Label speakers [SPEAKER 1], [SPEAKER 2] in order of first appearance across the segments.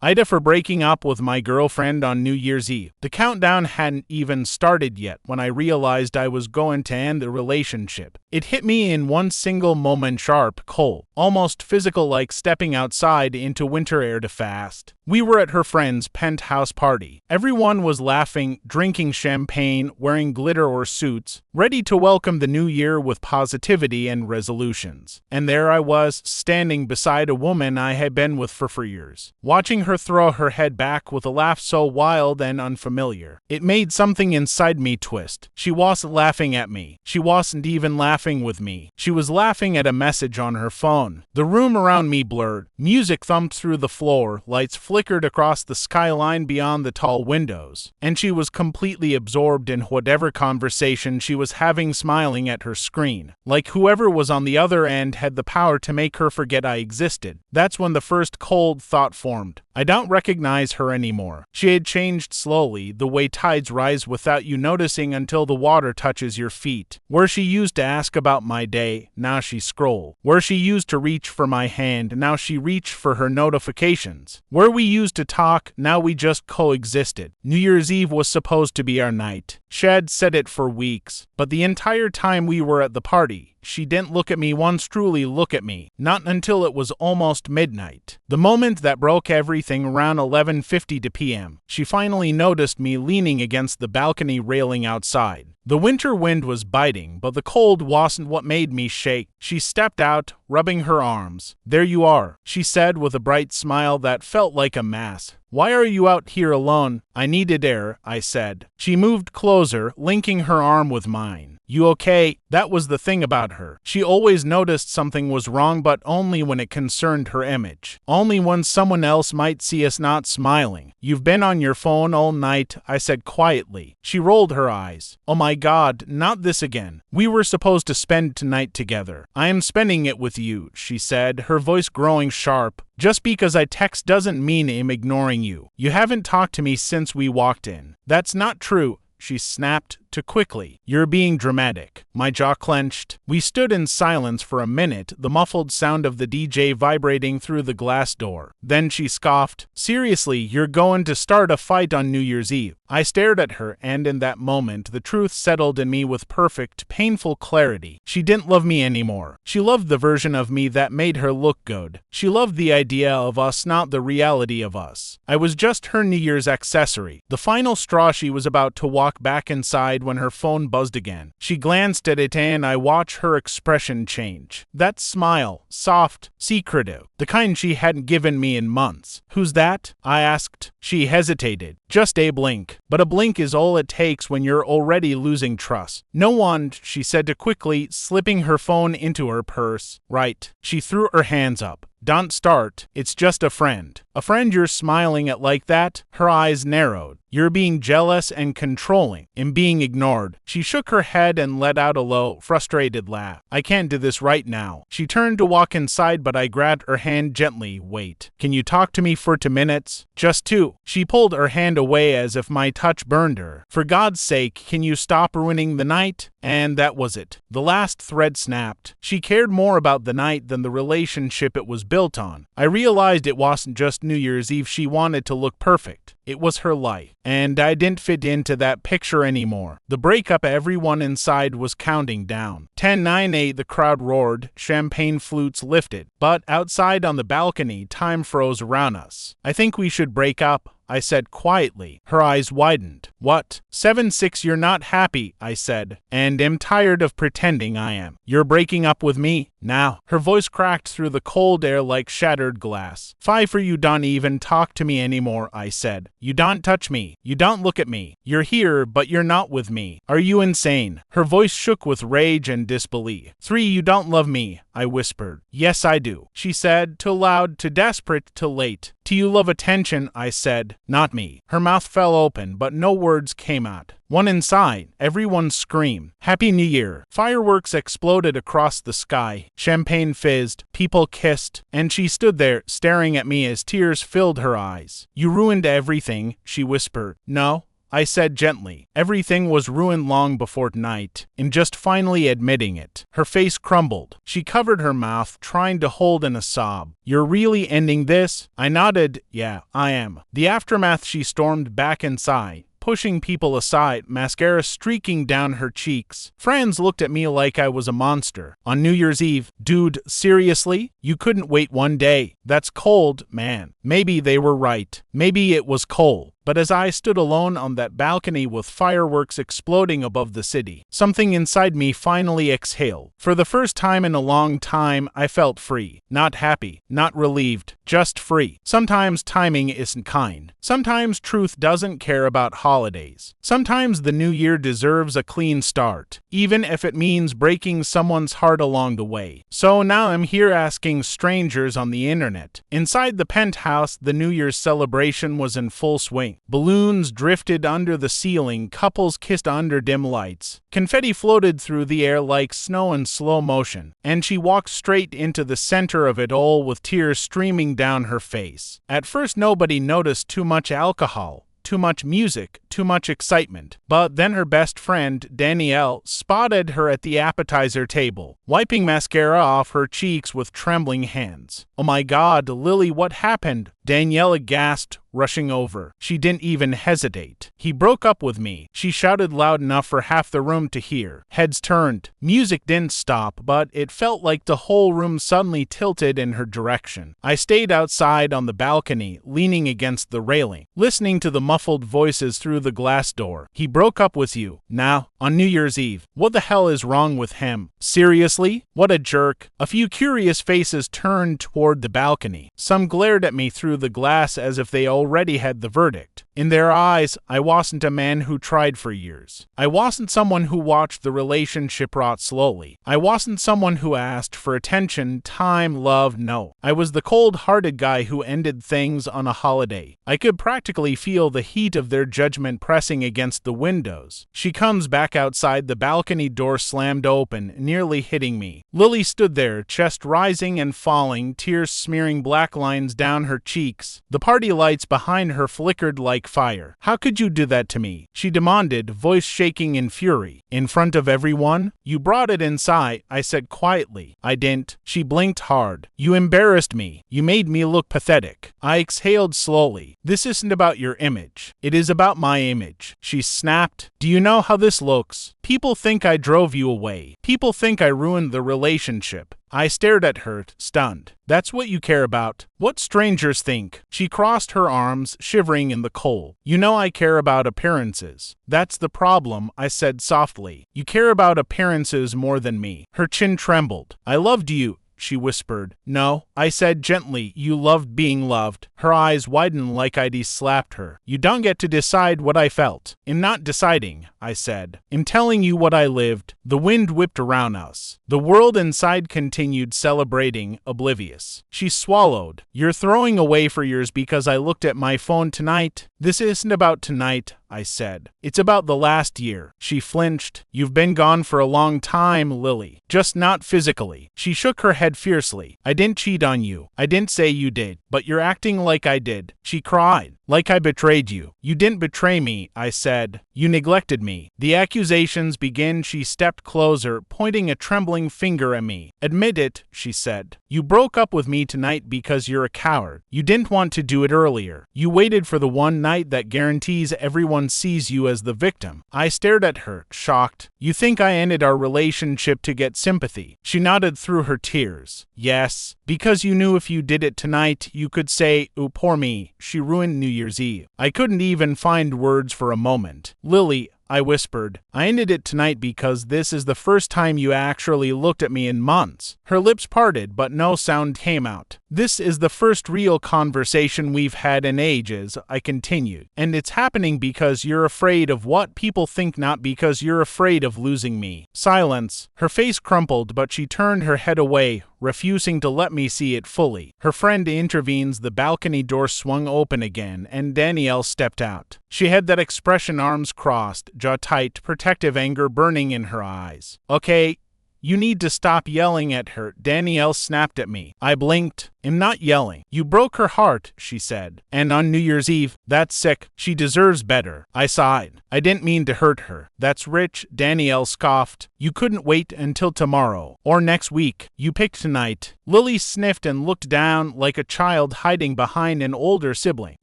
[SPEAKER 1] AITAH for breaking up with my girlfriend on New Year's Eve. The countdown hadn't even started yet when I realized I was going to end the relationship. It hit me in one single moment, sharp, cold, almost physical, like stepping outside into winter air to fast. We were at her friend's penthouse party. Everyone was laughing, drinking champagne, wearing glitter or suits, ready to welcome the new year with positivity and resolutions. And there I was, standing beside a woman I had been with for years, watching her throw her head back with a laugh so wild and unfamiliar. It made something inside me twist. She wasn't laughing at me. She wasn't even laughing with me. She was laughing at a message on her phone. The room around me blurred. Music thumped through the floor, lights flickered across the skyline beyond the tall windows, and she was completely absorbed in whatever conversation she was having, smiling at her screen, like whoever was on the other end had the power to make her forget I existed. That's when the first cold thought formed. I don't recognize her anymore. She had changed slowly, the way tides rise without you noticing until the water touches your feet. Where she used to ask about my day, now she scrolled. Where she used to reach for my hand, now she reached for her notifications. Where we used to talk, now we just coexisted. New Year's Eve was supposed to be our night. She had said it for weeks, but the entire time we were at the party, she didn't look at me once, truly look at me, not until it was almost midnight. The moment that broke everything, around 11:50 p.m. She finally noticed me leaning against the balcony railing outside. The winter wind was biting, but the cold wasn't what made me shake. She stepped out, rubbing her arms. "There you are," she said with a bright smile that felt like a mask. "Why are you out here alone?" "I needed air," I said. She moved closer, linking her arm with mine. "You okay?" That was the thing about her. She always noticed something was wrong, but only when it concerned her image. Only when someone else might see us not smiling. "You've been on your phone all night," I said quietly. She rolled her eyes. "Oh my God, not this again. We were supposed to spend tonight together." "I am spending it with you," she said, her voice growing sharp. "Just because I text doesn't mean I'm ignoring you. You haven't talked to me since we walked in." "That's not true," she snapped too quickly. "You're being dramatic." My jaw clenched. We stood in silence for a minute, the muffled sound of the DJ vibrating through the glass door. Then she scoffed. "Seriously, you're going to start a fight on New Year's Eve?" I stared at her, and in that moment, the truth settled in me with perfect, painful clarity. She didn't love me anymore. She loved the version of me that made her look good. She loved the idea of us, not the reality of us. I was just her New Year's accessory. The final straw. She was about to walk back inside when her phone buzzed again. She glanced at it and I watched her expression change. That smile, soft, secretive, the kind she hadn't given me in months. "Who's that?" I asked. She hesitated. "Just a blink." But a blink is all it takes when you're already losing trust. "No one," she said too quickly, slipping her phone into her purse. "Right." She threw her hands up. "Don't start. It's just a friend." "A friend you're smiling at like that?" Her eyes narrowed. "You're being jealous and controlling, and being ignored." She shook her head and let out a low, frustrated laugh. "I can't do this right now." She turned to walk inside, but I grabbed her hand gently. "Wait. Can you talk to me for 2 minutes? Just 2. She pulled her hand away as if my touch burned her. "For God's sake, can you stop ruining the night?" And that was it. The last thread snapped. She cared more about the night than the relationship it was built on. I realized it wasn't just New Year's Eve she wanted to look perfect. It was her life. And I didn't fit into that picture anymore. The breakup, everyone inside was counting down. 10, 9, 8, the crowd roared, champagne flutes lifted. But outside on the balcony, time froze around us. "I think we should break up," I said quietly. Her eyes widened. "What?" 7-6, you're not happy," I said, "and am tired of pretending I am. You're breaking up with me now." Her voice cracked through the cold air like shattered glass. 5 for you don't even talk to me anymore," I said. "You don't touch me. You don't look at me. You're here, but you're not with me. Are you insane?" Her voice shook with rage and disbelief. 3 you don't love me," I whispered. "Yes, I do," she said, too loud, too desperate, too late. "Do you love attention?" I said. "Not me." Her mouth fell open, but no words came out. One inside, everyone screamed, "Happy New Year!" Fireworks exploded across the sky. Champagne fizzed. People kissed. And she stood there, staring at me as tears filled her eyes. "You ruined everything," she whispered. "No," I said gently. Everything was ruined long before tonight. In just finally admitting it, her face crumbled. She covered her mouth, trying to hold in a sob. You're really ending this? I nodded. Yeah, I am. The aftermath. She stormed back inside, pushing people aside, mascara streaking down her cheeks. Friends looked at me like I was a monster. On New Year's Eve, dude, seriously? You couldn't wait one day? That's cold, man. Maybe they were right. Maybe it was cold. But as I stood alone on that balcony with fireworks exploding above the city, something inside me finally exhaled. For the first time in a long time, I felt free. Not happy, not relieved, just free. Sometimes timing isn't kind. Sometimes truth doesn't care about holidays. Sometimes the new year deserves a clean start, even if it means breaking someone's heart along the way. So now I'm here asking strangers on the internet. Inside the penthouse, the New Year's celebration was in full swing. Balloons drifted under the ceiling, couples kissed under dim lights. Confetti floated through the air like snow in slow motion, and she walked straight into the center of it all with tears streaming down her face. At first nobody noticed too much alcohol, too much music, too much excitement. But then her best friend, Danielle, spotted her at the appetizer table, wiping mascara off her cheeks with trembling hands. Oh my God, Lily, what happened? Danielle gasped, rushing over. She didn't even hesitate. He broke up with me, she shouted loud enough for half the room to hear. Heads turned. Music didn't stop, but it felt like the whole room suddenly tilted in her direction. I stayed outside on the balcony, leaning against the railing, listening to the muffled voices through the glass door. He broke up with you. Now, on New Year's Eve. What the hell is wrong with him? Seriously? What a jerk. A few curious faces turned toward the balcony. Some glared at me through the glass as if they already had the verdict. In their eyes, I wasn't a man who tried for years. I wasn't someone who watched the relationship rot slowly. I wasn't someone who asked for attention, time, love, no. I was the cold-hearted guy who ended things on a holiday. I could practically feel the heat of their judgment pressing against the windows. She comes back outside, the balcony door slammed open, nearly hitting me. Lily stood there, chest rising and falling, tears smearing black lines down her cheeks. The party lights behind her flickered like fire. How could you do that to me? She demanded, voice shaking in fury. In front of everyone? You brought it inside, I said quietly. I didn't. She blinked hard. You embarrassed me. You made me look pathetic. I exhaled slowly. This isn't about your image. It is about my image. She snapped. Do you know how this looks? People think I drove you away. People think I ruined the relationship. I stared at her, stunned. That's what you care about? What strangers think? She crossed her arms, shivering in the cold. You know I care about appearances. That's the problem, I said softly. You care about appearances more than me. Her chin trembled. I loved you, she whispered. No, I said gently, you loved being loved. Her eyes widened like I'd slapped her. You don't get to decide what I felt. In not deciding, I said. In telling you what I lived. The wind whipped around us. The world inside continued celebrating, oblivious. She swallowed. You're throwing away for years because I looked at my phone tonight. This isn't about tonight, I said. It's about the last year. She flinched. You've been gone for a long time, Lily. Just not physically. She shook her head fiercely. I didn't cheat on you. I didn't say you did. But you're acting like I did. She cried. Like I betrayed you. You didn't betray me, I said. You neglected me. The accusations began. She stepped closer, pointing a trembling finger at me. Admit it, she said. You broke up with me tonight because you're a coward. You didn't want to do it earlier. You waited for the one night that guarantees everyone sees you as the victim. I stared at her, shocked. You think I ended our relationship to get sympathy? She nodded through her tears. Yes, because you knew if you did it tonight, you could say, "Ooh, poor me. She ruined New Year's Eve." I couldn't even find words for a moment. Lily, I whispered, I ended it tonight because this is the first time you actually looked at me in months. Her lips parted, but no sound came out. This is the first real conversation we've had in ages, I continued. And it's happening because you're afraid of what people think, not because you're afraid of losing me. Silence. Her face crumpled, but she turned her head away, refusing to let me see it fully. Her friend intervenes, the balcony door swung open again, and Danielle stepped out. She had that expression, arms crossed, jaw tight, protective anger burning in her eyes. Okay, You need to stop yelling at her, Danielle snapped at me. I blinked. I'm not yelling. You broke her heart, she said. And on New Year's Eve, that's sick. She deserves better. I sighed. I didn't mean to hurt her. That's rich, Danielle scoffed. You couldn't wait until tomorrow. Or next week. You picked tonight. Lily sniffed and looked down like a child hiding behind an older sibling.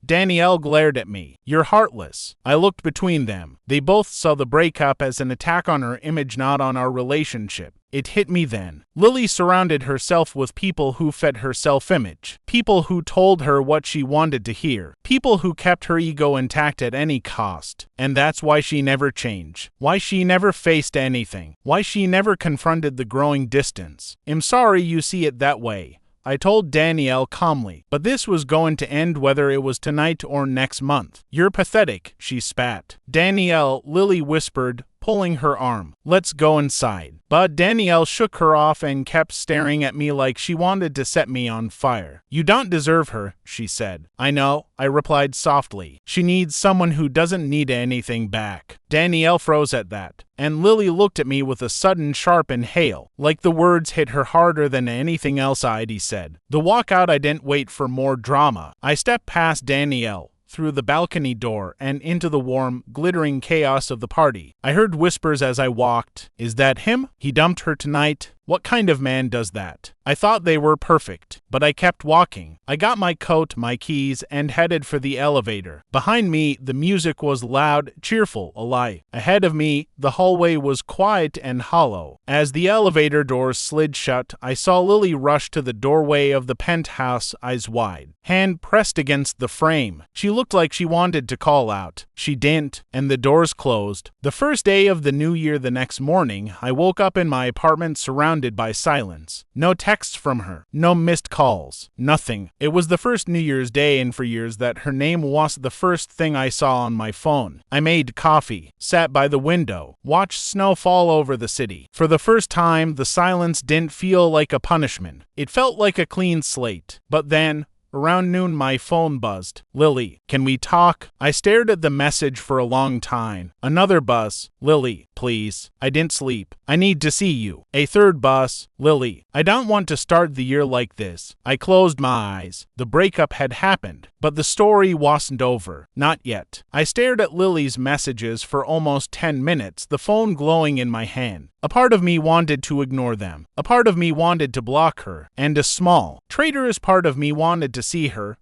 [SPEAKER 1] Danielle glared at me. You're heartless. I looked between them. They both saw the breakup as an attack on her image, not on our relationship. It hit me then. Lily surrounded herself with people who fed her self-image. People who told her what she wanted to hear. People who kept her ego intact at any cost. And that's why she never changed. Why she never faced anything. Why she never confronted the growing distance. I'm sorry you see it that way, I told Danielle calmly, but this was going to end whether it was tonight or next month. You're pathetic, she spat. Danielle, Lily whispered, pulling her arm. Let's go inside. But Danielle shook her off and kept staring at me like she wanted to set me on fire. You don't deserve her, she said. I know, I replied softly. She needs someone who doesn't need anything back. Danielle froze at that, and Lily looked at me with a sudden sharp inhale, like the words hit her harder than anything else I'd said. The walk out, I didn't wait for more drama. I stepped past Danielle, through the balcony door and into the warm, glittering chaos of the party. I heard whispers as I walked. Is that him? He dumped her tonight? What kind of man does that? I thought they were perfect, but I kept walking. I got my coat, my keys, and headed for the elevator. Behind me, the music was loud, cheerful, alive. Ahead of me, the hallway was quiet and hollow. As the elevator doors slid shut, I saw Lily rush to the doorway of the penthouse, eyes wide, hand pressed against the frame. She looked like she wanted to call out. She didn't, and the doors closed. The first day of the new year, the next morning, I woke up in my apartment surrounded by silence. No texts from her, no missed calls, nothing. It was the first New Year's Day in 4 years that her name wasn't the first thing I saw on my phone. I made coffee, sat by the window, watched snow fall over the city. For the first time, the silence didn't feel like a punishment. It felt like a clean slate. But then, around noon, my phone buzzed. Lily, can we talk? I stared at the message for a long time. Another buzz. Lily, please. I didn't sleep. I need to see you. A third buzz. Lily, I don't want to start the year like this. I closed my eyes. The breakup had happened, but the story wasn't over. Not yet. I stared at Lily's messages for almost 10 minutes, the phone glowing in my hand. A part of me wanted to ignore them. A part of me wanted to block her. And a small, traitorous part of me wanted to see her,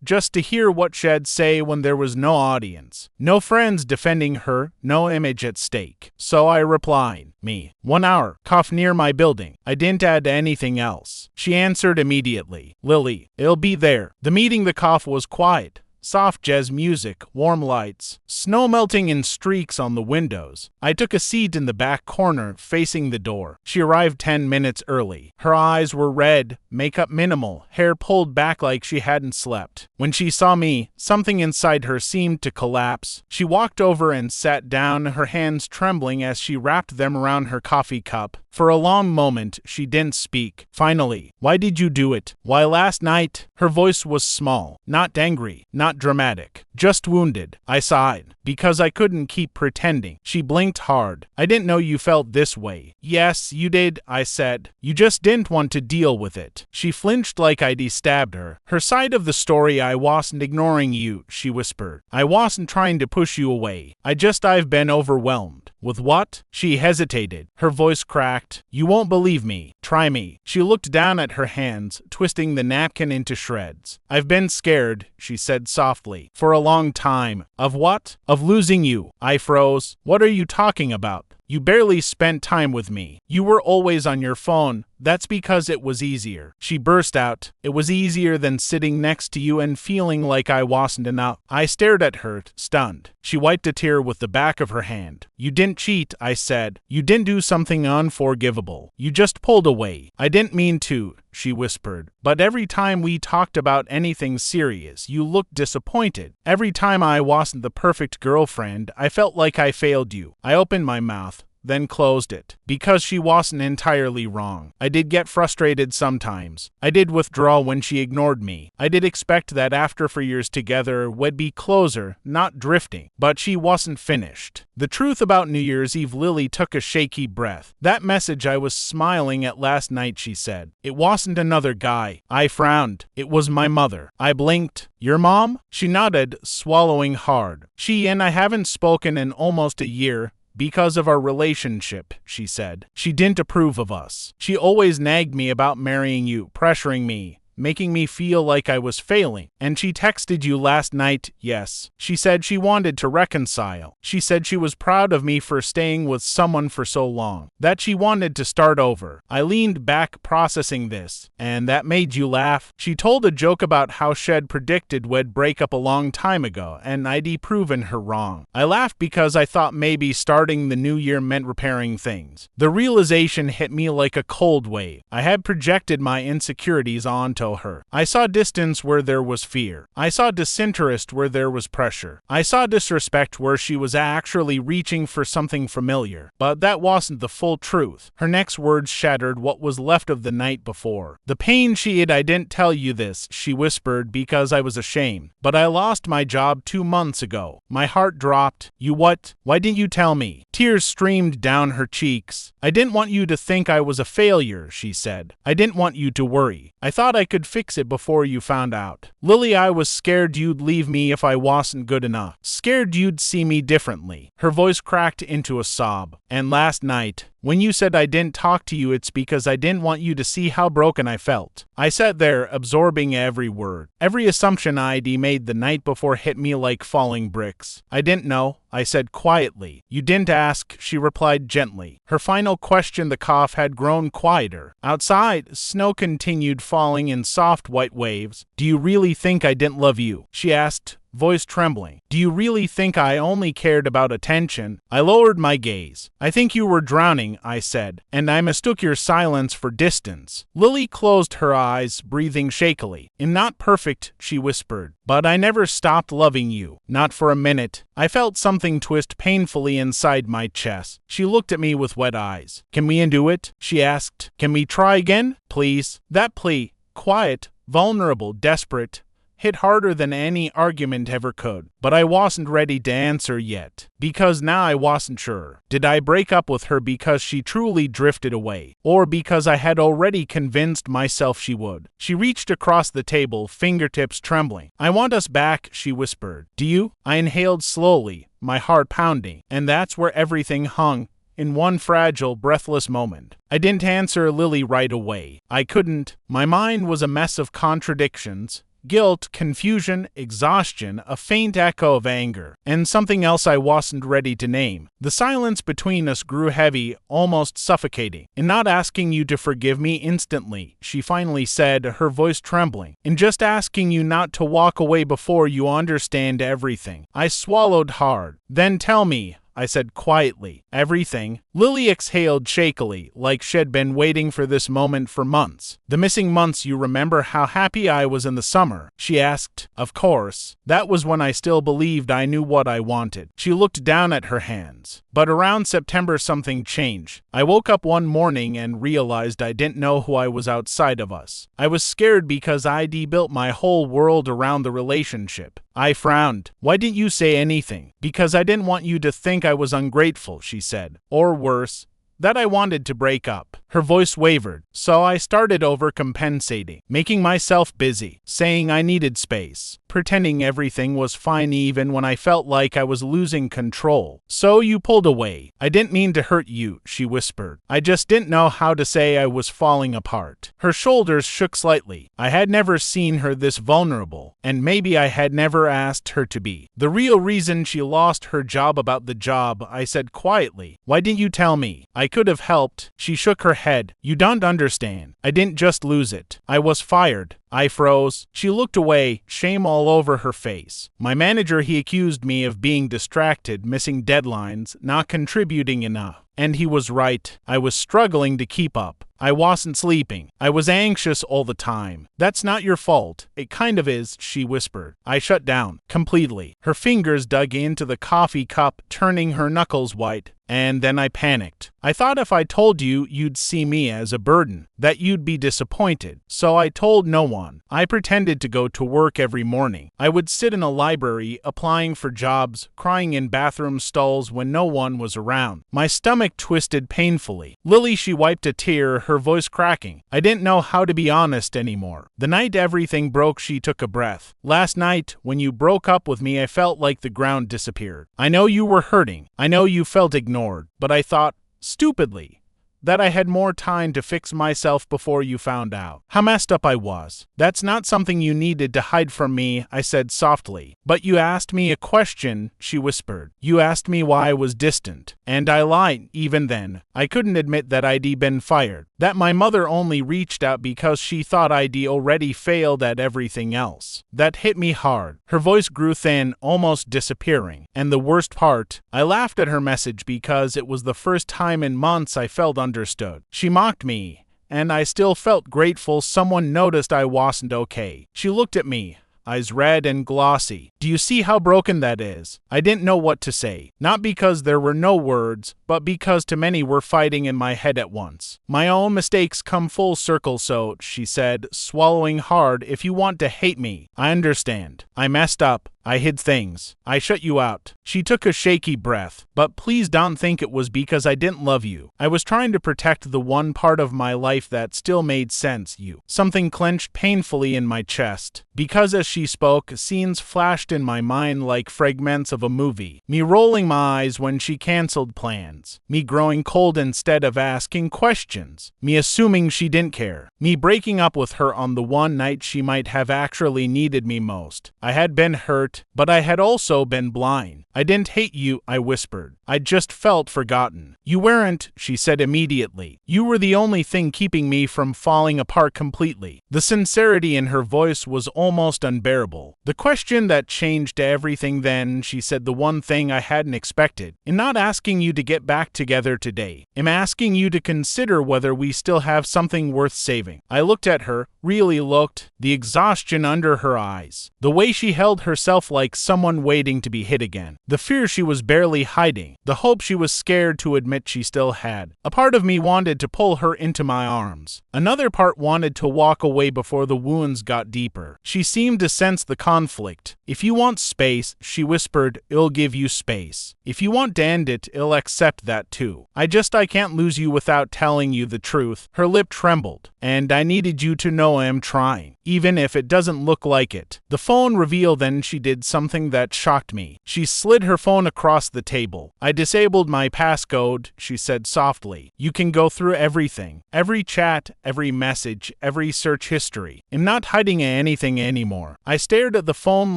[SPEAKER 1] just to hear what she'd say when there was no audience. No friends defending her, no image at stake. So I replied, me. 1 hour, cough near my building. I didn't add anything else. She answered immediately. Lily, it'll be there. The meeting, the cough was quiet. Soft jazz music, warm lights, snow melting in streaks on the windows. I took a seat in the back corner, facing the door. She arrived 10 minutes early. Her eyes were red, makeup minimal, hair pulled back like she hadn't slept. When she saw me, something inside her seemed to collapse. She walked over and sat down, her hands trembling as she wrapped them around her coffee cup. For a long moment, she didn't speak. Finally, why did you do it? Why last night? Her voice was small, not angry, not dramatic, just wounded. I sighed, because I couldn't keep pretending. She blinked hard. I didn't know you felt this way. Yes, you did, I said. You just didn't want to deal with it. She flinched like I'd stabbed her. Her side of the story, I wasn't ignoring you, she whispered. I wasn't trying to push you away. I've been overwhelmed. With what? She hesitated. Her voice cracked. You won't believe me. Try me. She looked down at her hands, twisting the napkin into shreds. I've been scared, she said softly, for a long time. Of what? Of losing you. I froze. What are you talking about? You barely spent time with me. You were always on your phone. That's because it was easier. She burst out. It was easier than sitting next to you and feeling like I wasn't enough. I stared at her, stunned. She wiped a tear with the back of her hand. You didn't cheat, I said. You didn't do something unforgivable. You just pulled away. I didn't mean to, she whispered. But every time we talked about anything serious, you looked disappointed. Every time I wasn't the perfect girlfriend, I felt like I failed you. I opened my mouth, then closed it. Because she wasn't entirely wrong. I did get frustrated sometimes. I did withdraw when she ignored me. I did expect that after 4 years together we'd be closer, not drifting. But she wasn't finished. The truth about New Year's Eve, Lily took a shaky breath. That message I was smiling at last night, she said. It wasn't another guy. I frowned. It was my mother. I blinked. Your mom? She nodded, swallowing hard. She and I haven't spoken in almost a year. Because of our relationship, she said. She didn't approve of us. She always nagged me about marrying you, pressuring me, making me feel like I was failing. And she texted you last night, yes. She said she wanted to reconcile. She said she was proud of me for staying with someone for so long, that she wanted to start over. I leaned back processing this. And that made you laugh? She told a joke about how she'd predicted we'd break up a long time ago, and I'd proven her wrong. I laughed because I thought maybe starting the new year meant repairing things. The realization hit me like a cold wave. I had projected my insecurities onto her. I saw distance where there was fear. I saw disinterest where there was pressure. I saw disrespect where she was actually reaching for something familiar. But that wasn't the full truth. Her next words shattered what was left of the night before. The pain she had, I didn't tell you this, she whispered, because I was ashamed. But I lost my job 2 months ago. My heart dropped. You what? Why didn't you tell me? Tears streamed down her cheeks. I didn't want you to think I was a failure, she said. I didn't want you to worry. I thought I could fix it before you found out. Lily, I was scared you'd leave me if I wasn't good enough. Scared you'd see me differently. Her voice cracked into a sob. And last night, when you said I didn't talk to you, it's because I didn't want you to see how broken I felt. I sat there, absorbing every word. Every assumption I'd made the night before hit me like falling bricks. I didn't know, I said quietly. You didn't ask, she replied gently. Her final question, the cough had grown quieter. Outside, snow continued falling in soft white waves. Do you really think I didn't love you? She asked, voice trembling. Do you really think I only cared about attention? I lowered my gaze. I think you were drowning, I said, and I mistook your silence for distance. Lily closed her eyes, breathing shakily. I'm not perfect, she whispered, but I never stopped loving you. Not for a minute. I felt something twist painfully inside my chest. She looked at me with wet eyes. Can we undo it? She asked. Can we try again? Please. That plea, quiet, vulnerable, desperate, hit harder than any argument ever could. But I wasn't ready to answer yet. Because now I wasn't sure. Did I break up with her because she truly drifted away? Or because I had already convinced myself she would? She reached across the table, fingertips trembling. I want us back, she whispered. Do you? I inhaled slowly, my heart pounding. And that's where everything hung. In one fragile, breathless moment. I didn't answer Lily right away. I couldn't. My mind was a mess of contradictions. Guilt, confusion, exhaustion, a faint echo of anger, and something else I wasn't ready to name. The silence between us grew heavy, almost suffocating. In not asking you to forgive me instantly, she finally said, her voice trembling. In just asking you not to walk away before you understand everything. I swallowed hard. Then tell me, I said quietly. Everything. Lily exhaled shakily, like she'd been waiting for this moment for months. The missing months. You remember how happy I was in the summer? She asked. Of course. That was when I still believed I knew what I wanted. She looked down at her hands. But around September something changed. I woke up one morning and realized I didn't know who I was outside of us. I was scared because I'd built my whole world around the relationship. I frowned. Why didn't you say anything? Because I didn't want you to think I was ungrateful, she said. Or worse, that I wanted to break up. Her voice wavered, so I started overcompensating, making myself busy, saying I needed space, pretending everything was fine even when I felt like I was losing control. So you pulled away. I didn't mean to hurt you, she whispered. I just didn't know how to say I was falling apart. Her shoulders shook slightly. I had never seen her this vulnerable, and maybe I had never asked her to be. The real reason she lost her job about the job, I said quietly. Why didn't you tell me? I could have helped. She shook her head. You don't understand. I didn't just lose it. I was fired. I froze. She looked away, shame all over her face. My manager, he accused me of being distracted, missing deadlines, not contributing enough. And he was right. I was struggling to keep up. I wasn't sleeping. I was anxious all the time. That's not your fault. It kind of is, she whispered. I shut down completely. Her fingers dug into the coffee cup, turning her knuckles white. And then I panicked. I thought if I told you, you'd see me as a burden, that you'd be disappointed. So I told no one. I pretended to go to work every morning. I would sit in a library, applying for jobs, crying in bathroom stalls when no one was around. My stomach twisted painfully. Lily, she wiped a tear, her voice cracking. I didn't know how to be honest anymore. The night everything broke, she took a breath. Last night, when you broke up with me, I felt like the ground disappeared. I know you were hurting. I know you felt ignored. But I thought, stupidly, that I had more time to fix myself before you found out how messed up I was. That's not something you needed to hide from me, I said softly. But you asked me a question, she whispered. You asked me why I was distant. And I lied even then. I couldn't admit that I'd been fired. That my mother only reached out because she thought I'd already failed at everything else. That hit me hard. Her voice grew thin, almost disappearing. And the worst part, I laughed at her message because it was the first time in months I felt understood. She mocked me, and I still felt grateful someone noticed I wasn't okay. She looked at me, eyes red and glossy. Do you see how broken that is? I didn't know what to say, not because there were no words, but because too many were fighting in my head at once. My own mistakes come full circle, so, she said, swallowing hard. If you want to hate me, I understand. I messed up. I hid things. I shut you out. She took a shaky breath. But please don't think it was because I didn't love you. I was trying to protect the one part of my life that still made sense, you. Something clenched painfully in my chest. Because as she spoke, scenes flashed in my mind like fragments of a movie. Me rolling my eyes when she canceled plans. Me growing cold instead of asking questions. Me assuming she didn't care. Me breaking up with her on the one night she might have actually needed me most. I had been hurt, but I had also been blind. I didn't hate you, I whispered. I just felt forgotten. You weren't, she said immediately. You were the only thing keeping me from falling apart completely. The sincerity in her voice was almost unbearable. The question that changed everything then, she said, the one thing I hadn't expected. In not asking you to get back together today, I'm asking you to consider whether we still have something worth saving. I looked at her, really looked, the exhaustion under her eyes, the way she held herself like someone waiting to be hit again, the fear she was barely hiding, the hope she was scared to admit she still had. A part of me wanted to pull her into my arms. Another part wanted to walk away before the wounds got deeper. She seemed to sense the conflict. If you want space, she whispered, I'll give you space. If you want to end it, I'll accept that too. I can't lose you without telling you the truth. Her lip trembled, and I needed you to know I am trying, even if it doesn't look like it. The phone revealed then she did something that shocked me. She slid her phone across the table. I disabled my passcode, she said softly. You can go through everything. Every chat, every message, every search history. I'm not hiding anything anymore. I stared at the phone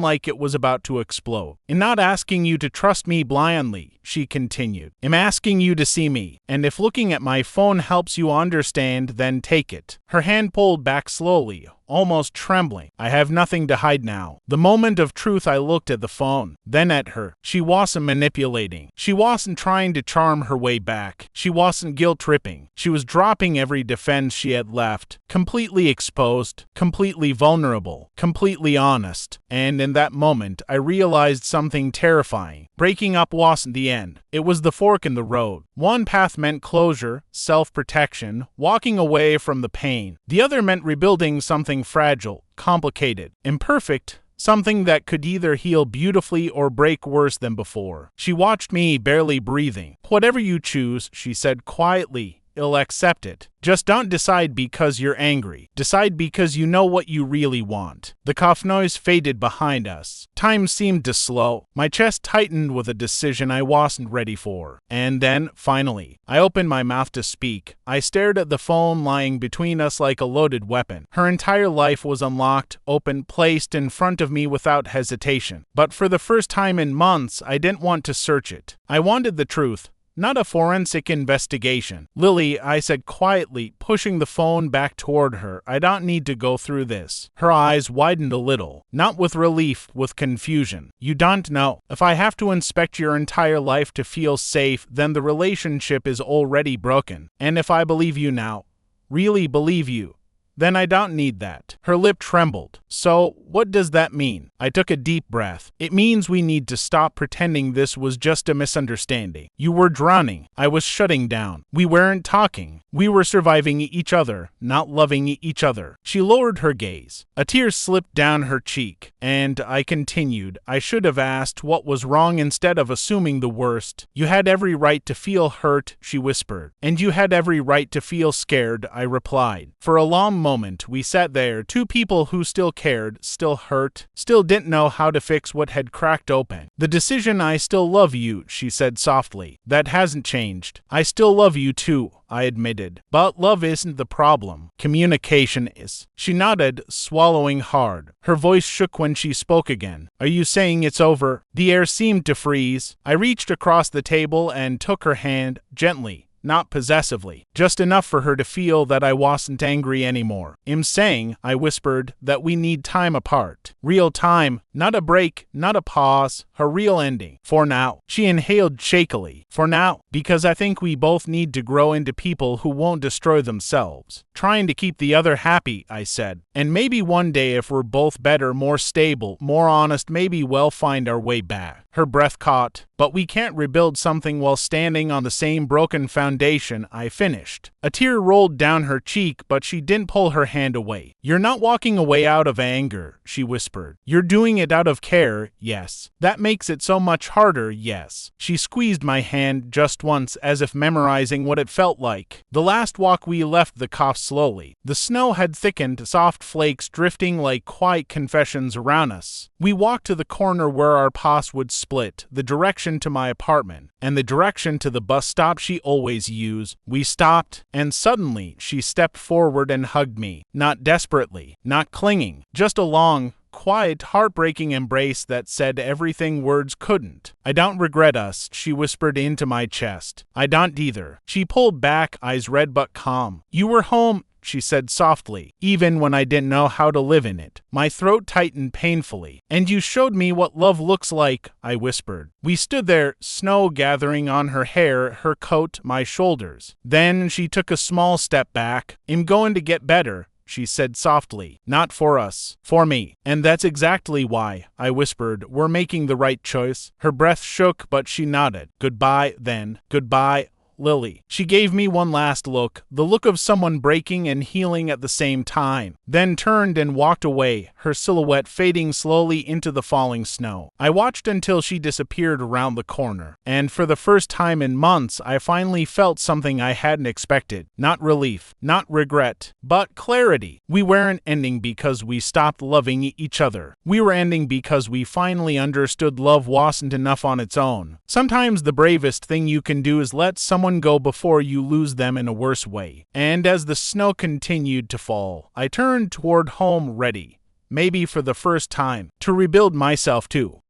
[SPEAKER 1] like it was about to explode. I'm not asking you to trust me blindly, she continued. I'm asking you to see me, and if looking at my phone helps you understand, then take it. Her hand pulled back slowly, almost trembling. I have nothing to hide now. The moment of truth, I looked at the phone, then at her. She wasn't manipulating. She wasn't trying to charm her way back. She wasn't guilt-tripping. She was dropping every defense she had left, completely exposed, completely vulnerable, completely honest. And in that moment, I realized something terrifying. Breaking up wasn't the end. It was the fork in the road. One path meant closure, self-protection, walking away from the pain. The other meant rebuilding something fragile, complicated, imperfect, something that could either heal beautifully or break worse than before. She watched me, barely breathing. Whatever you choose, she said quietly, I'll accept it. Just don't decide because you're angry. Decide because you know what you really want. The cough noise faded behind us. Time seemed to slow. My chest tightened with a decision I wasn't ready for. And then, finally, I opened my mouth to speak. I stared at the phone lying between us like a loaded weapon. Her entire life was unlocked, open, placed in front of me without hesitation. But for the first time in months, I didn't want to search it. I wanted the truth. Not a forensic investigation. Lily, I said quietly, pushing the phone back toward her, I don't need to go through this. Her eyes widened a little, not with relief, with confusion. You don't know. If I have to inspect your entire life to feel safe, then the relationship is already broken. And if I believe you now, really believe you. Then I don't need that. Her lip trembled. So, what does that mean? I took a deep breath. It means we need to stop pretending this was just a misunderstanding. You were drowning. I was shutting down. We weren't talking. We were surviving each other, not loving each other. She lowered her gaze. A tear slipped down her cheek, and I continued. I should have asked what was wrong instead of assuming the worst. You had every right to feel hurt, she whispered. And you had every right to feel scared, I replied. For a long moment, we sat there, two people who still cared, still hurt, still didn't know how to fix what had cracked open. The decision I still love you, she said softly. That hasn't changed. I still love you too, I admitted. But love isn't the problem. Communication is. She nodded, swallowing hard. Her voice shook when she spoke again. Are you saying it's over? The air seemed to freeze. I reached across the table and took her hand, gently. Not possessively, just enough for her to feel that I wasn't angry anymore. I'm saying, I whispered, that we need time apart. Real time, not a break, not a pause, a real ending. For now. She inhaled shakily. For now, because I think we both need to grow into people who won't destroy themselves. Trying to keep the other happy, I said. And maybe one day if we're both better, more stable, more honest, maybe we'll find our way back. Her breath caught. But we can't rebuild something while standing on the same broken foundation, I finished. A tear rolled down her cheek, but she didn't pull her hand away. You're not walking away out of anger, she whispered. You're doing it out of care, yes. That makes it so much harder, yes. She squeezed my hand just once, as if memorizing what it felt like. The last walk we left the cough slowly. The snow had thickened, soft flakes drifting like quiet confessions around us. We walked to the corner where our paths would split, the direction to my apartment, and the direction to the bus stop she always used. We stopped, and suddenly she stepped forward and hugged me. Not desperately, not clinging, just a long, quiet, heartbreaking embrace that said everything words couldn't. I don't regret us, she whispered into my chest. I don't either. She pulled back, eyes red but calm. You were home, she said softly, even when I didn't know how to live in it. My throat tightened painfully. And you showed me what love looks like, I whispered. We stood there, snow gathering on her hair, her coat, my shoulders. Then she took a small step back. I'm going to get better, she said softly. Not for us, for me. And that's exactly why, I whispered. We're making the right choice. Her breath shook, but she nodded. Goodbye, then. Goodbye, Lily. She gave me one last look, the look of someone breaking and healing at the same time, then turned and walked away, her silhouette fading slowly into the falling snow. I watched until she disappeared around the corner, and for the first time in months, I finally felt something I hadn't expected. Not relief, not regret, but clarity. We weren't ending because we stopped loving each other. We were ending because we finally understood love wasn't enough on its own. Sometimes the bravest thing you can do is let someone go before you lose them in a worse way. And as the snow continued to fall, I turned toward home ready, maybe for the first time, to rebuild myself too.